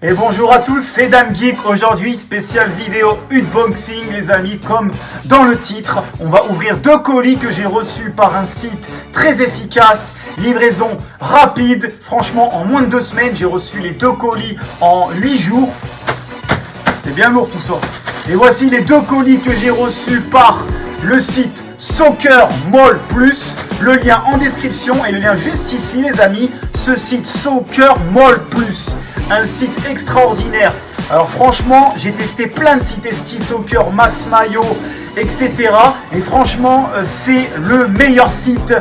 Et bonjour à tous, c'est Dame Geek. Aujourd'hui, spéciale vidéo unboxing, les amis. Comme dans le titre, on va ouvrir 2 colis que j'ai reçus par un site très efficace. Livraison rapide. Franchement, en moins de 2 semaines, j'ai reçu les 2 colis en 8 jours. C'est bien lourd tout ça. Et voici les 2 colis que j'ai reçus par le site Soccer Mall Plus. Le lien en description et le lien juste ici, les amis. Ce site Soccer Mall Plus. Un site extraordinaire. Alors franchement, j'ai testé plein de sites style soccer, Max Mayo, etc. Et franchement, c'est le meilleur site.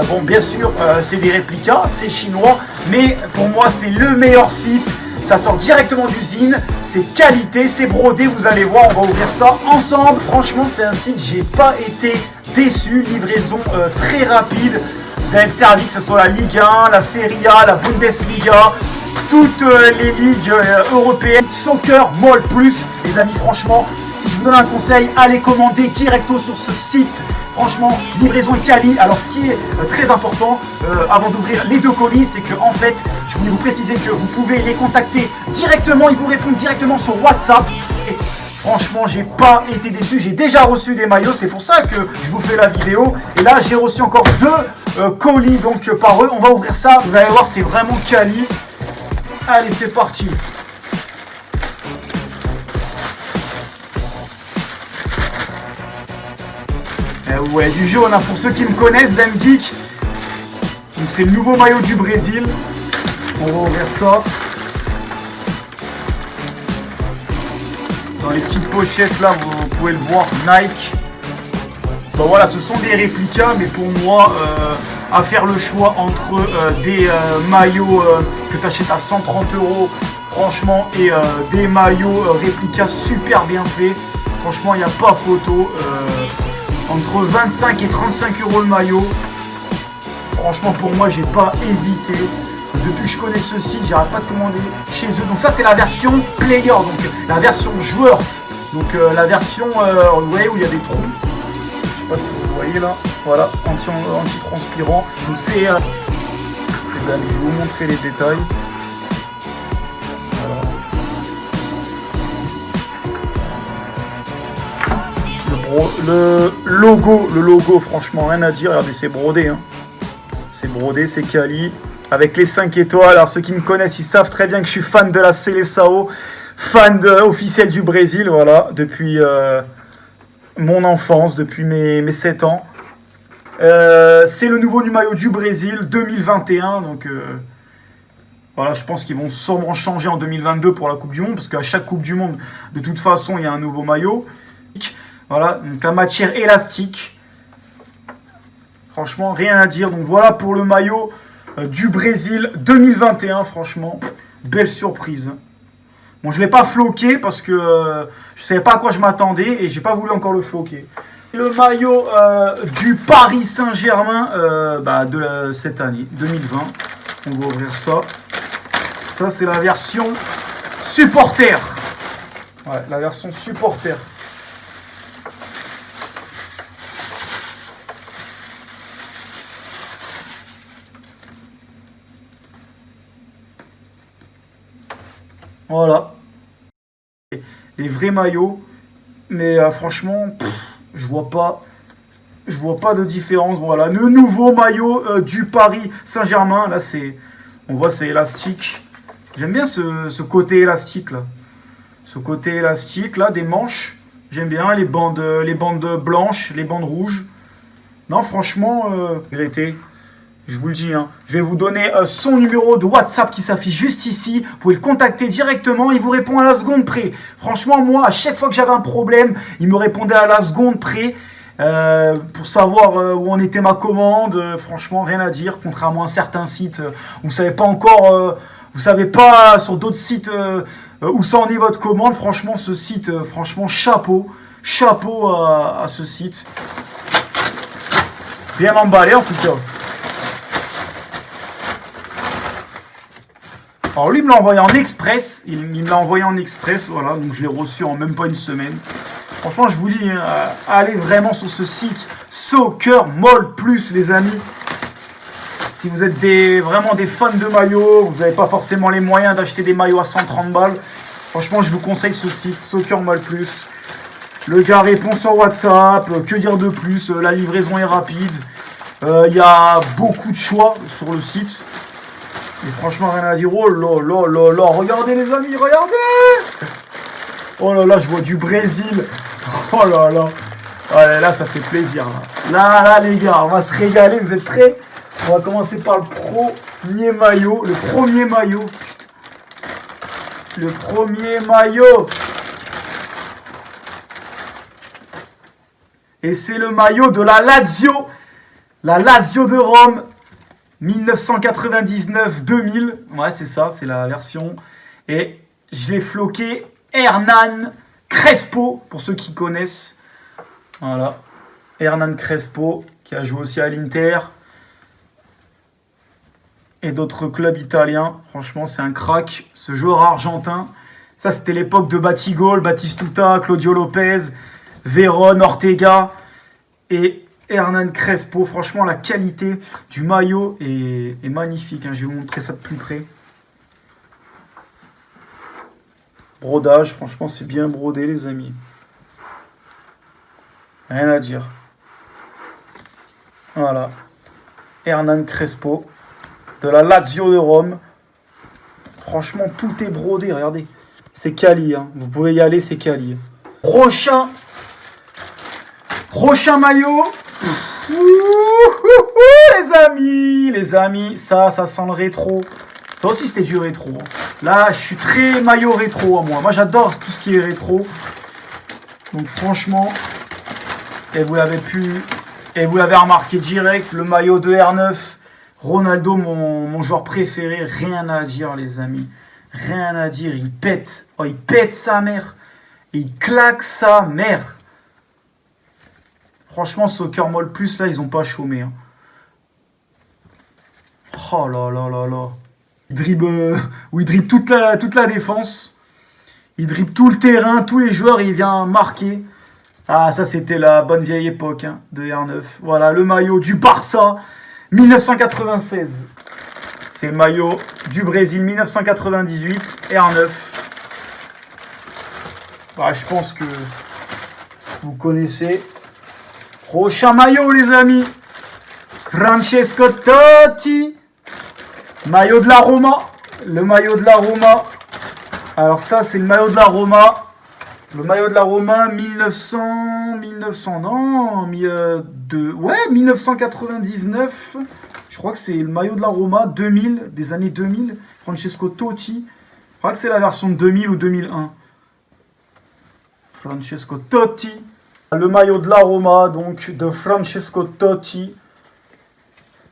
Bon, bien sûr, c'est des réplicas, c'est chinois, mais pour moi, c'est le meilleur site. Ça sort directement d'usine, c'est qualité, c'est brodé, vous allez voir, on va ouvrir ça ensemble. Franchement, c'est un site, j'ai pas été déçu, livraison très rapide. Vous allez être servi, que ce soit la Ligue 1, la Serie A, la Bundesliga, toutes les ligues européennes. Soccer Mall Plus, les amis, franchement, si je vous donne un conseil, allez commander directement sur ce site. Franchement, livraison quali. Alors, ce qui est très important avant d'ouvrir les 2 colis, c'est que en fait, je voulais vous préciser que vous pouvez les contacter directement. Ils vous répondent directement sur WhatsApp. Et franchement, j'ai pas été déçu. J'ai déjà reçu des maillots. C'est pour ça que je vous fais la vidéo. Et là, j'ai reçu encore 2 colis donc par eux. On va ouvrir ça. Vous allez voir, c'est vraiment quali. Allez, c'est parti. Ouais, du jaune, hein, pour ceux qui me connaissent, Dame Geek. Donc c'est le nouveau maillot du Brésil. On va ouvrir ça. Dans les petites pochettes là, vous pouvez le voir, Nike. Bon voilà, ce sont des réplicas, mais pour moi, à faire le choix entre des maillots que tu achètes à 130 €, franchement, et des maillots réplicas super bien faits. Franchement, il n'y a pas photo. Entre 25 et 35 € le maillot. Franchement, pour moi, j'ai pas hésité. Depuis que je connais ce site, j'arrête pas de commander chez eux. Donc ça, c'est la version player, donc la version joueur. Donc la version, vous voyez, où il y a des trous. Je sais pas si vous voyez là. Voilà, anti-transpirant. Donc c'est... les amis, je vais vous montrer les détails. Voilà. Le logo, franchement, rien à dire. Regardez, c'est brodé. Hein. C'est brodé, c'est quali. Avec les 5 étoiles. Alors, ceux qui me connaissent, ils savent très bien que je suis fan de la Seleção. Fan officiel du Brésil. Voilà, depuis mon enfance, depuis mes 7 ans. C'est le nouveau maillot du Brésil 2021. Donc, voilà, je pense qu'ils vont sûrement changer en 2022 pour la Coupe du Monde. Parce qu'à chaque Coupe du Monde, de toute façon, il y a un nouveau maillot. Voilà, donc la matière élastique. Franchement, rien à dire. Donc voilà pour le maillot du Brésil 2021. Franchement, belle surprise. Bon, je ne l'ai pas floqué parce que je ne savais pas à quoi je m'attendais et j'ai pas voulu encore le floquer. Le maillot du Paris Saint-Germain de cette année, 2020. On va ouvrir ça. Ça, c'est la version supporter. Ouais, la version supporter. Voilà, les vrais maillots, mais franchement, je vois pas de différence. Voilà, le nouveau maillot du Paris Saint-Germain. Là, on voit, c'est élastique. J'aime bien ce côté élastique là, ce côté élastique là, des manches. J'aime bien les bandes blanches, les bandes rouges. Non, franchement, vérité. Je vous le dis, hein. Je vais vous donner son numéro de WhatsApp qui s'affiche juste ici. Vous pouvez le contacter directement. Il vous répond à la seconde près. Franchement, moi, à chaque fois que j'avais un problème, il me répondait à la seconde près. Pour savoir où en était ma commande. Franchement, rien à dire. Contrairement à certains sites, vous savez pas encore... vous savez pas sur d'autres sites où ça en est votre commande. Franchement, ce site, franchement, chapeau. Chapeau à ce site. Bien emballé en tout cas. Alors lui, il me l'a envoyé en express. Il me l'a envoyé en express, voilà. Donc je l'ai reçu en même pas une semaine. Franchement, je vous dis, allez vraiment sur ce site Soccer Mall Plus, les amis. Si vous êtes vraiment des fans de maillots, vous n'avez pas forcément les moyens d'acheter des maillots à 130 balles, franchement, je vous conseille ce site, Soccer Mall Plus. Le gars répond sur WhatsApp, que dire de plus, la livraison est rapide. Il y a beaucoup de choix sur le site. Et franchement, rien à dire. Oh là là là là, regardez les amis, regardez! Oh là là, je vois du Brésil. Oh là là. Allez, là, ça fait plaisir. Là, les gars, on va se régaler. Vous êtes prêts? On va commencer par le premier maillot. Le premier maillot. Le premier maillot. Et c'est le maillot de la Lazio. La Lazio de Rome. 1999-2000. Ouais, c'est ça, c'est la version. Et je l'ai floqué Hernan Crespo, pour ceux qui connaissent. Voilà. Hernan Crespo, qui a joué aussi à l'Inter. Et d'autres clubs italiens. Franchement, c'est un crack. Ce joueur argentin. Ça, c'était l'époque de Batigol, Batistuta, Claudio Lopez, Vérone, Ortega. Et Hernan Crespo, franchement, la qualité du maillot est magnifique. Je vais vous montrer ça de plus près. Brodage, franchement, c'est bien brodé, les amis. Rien à dire. Voilà. Hernan Crespo, de la Lazio de Rome. Franchement, tout est brodé, regardez. C'est quali, hein. Vous pouvez y aller, c'est quali. Prochain maillot. Les amis, ça sent le rétro. Ça aussi, c'était du rétro. Là, je suis très maillot rétro, moi. Moi, j'adore tout ce qui est rétro. Donc, franchement, et vous l'avez remarqué direct, le maillot de R9, Ronaldo, mon joueur préféré. Rien à dire, les amis. Rien à dire. Il pète. Oh, il pète sa mère. Il claque sa mère. Franchement, Soccer Mall Plus, là, ils n'ont pas chômé. Hein. Oh là là là là. Il dribble toute la défense. Il dribble tout le terrain, tous les joueurs, il vient marquer. Ah, ça, c'était la bonne vieille époque de R9. Voilà, le maillot du Barça, 1996. C'est le maillot du Brésil, 1998, R9. Bah, je pense que vous connaissez. Prochain maillot, les amis. Francesco Totti. Maillot de la Roma. Le maillot de la Roma. Alors ça, c'est le maillot de la Roma. Le maillot de la Roma, 1999. Je crois que c'est le maillot de la Roma, 2000, des années 2000. Francesco Totti. Je crois que c'est la version de 2000 ou 2001. Francesco Totti. Le maillot de la Roma, donc, de Francesco Totti.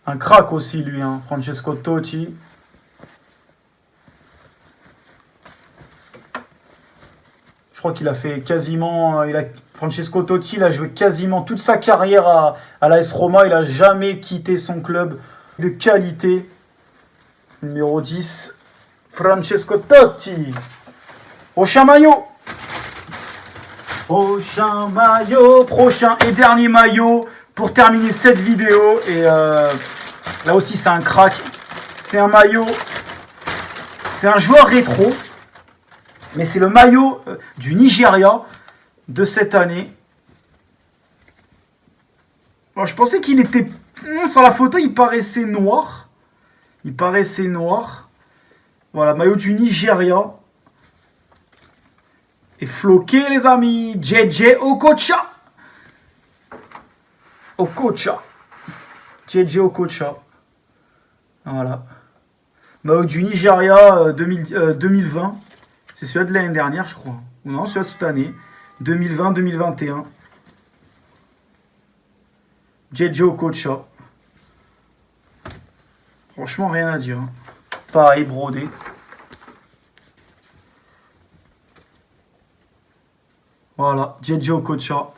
Un crack aussi, lui, Francesco Totti. Je crois qu'il a fait quasiment... Francesco Totti, il a joué quasiment toute sa carrière à l'AS Roma. Il n'a jamais quitté son club de qualité. Numéro 10, Francesco Totti. Prochain maillot. Prochain et dernier maillot pour terminer cette vidéo. Et là aussi, c'est un crack. C'est un maillot. C'est un joueur rétro. Mais c'est le maillot du Nigeria de cette année. Bon, je pensais qu'il était... Sur la photo, il paraissait noir. Voilà, maillot du Nigeria. Et floqué, les amis. JJ Okocha. JJ Okocha. Voilà. Maillot du Nigeria 2020. C'est celui de l'année dernière, je crois. Ou non, celui de cette année. 2020-2021. JJ Okocha. Franchement, rien à dire. Pareil, brodé. Voilà, JJ Okocha.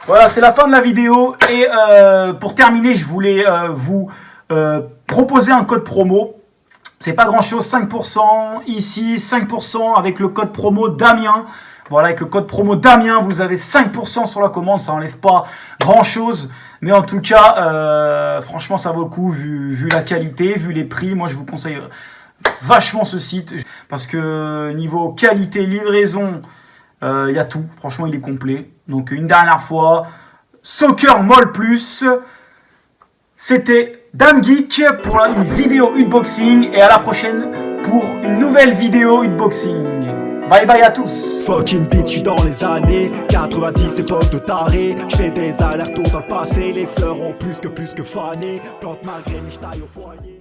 Voilà, c'est la fin de la vidéo. Et pour terminer, je voulais vous proposer un code promo. C'est pas grand chose, 5% ici, 5% avec le code promo Damien. Voilà, avec le code promo Damien, vous avez 5% sur la commande, ça enlève pas grand chose. Mais en tout cas, franchement, ça vaut le coup vu la qualité, vu les prix. Moi, je vous conseille vachement ce site parce que niveau qualité, livraison, il y a tout. Franchement, il est complet. Donc, une dernière fois, Soccer Mall Plus. C'était Dame Geek pour une vidéo Hitboxing et à la prochaine pour une nouvelle vidéo Hitboxing. Bye bye à tous. Fucking bitch, j'suis dans les années 90, époque de taré. J'fais des allers-retours dans le passé. Les fleurs ont plus que fané. Plante ma graine, j'taille au foyer.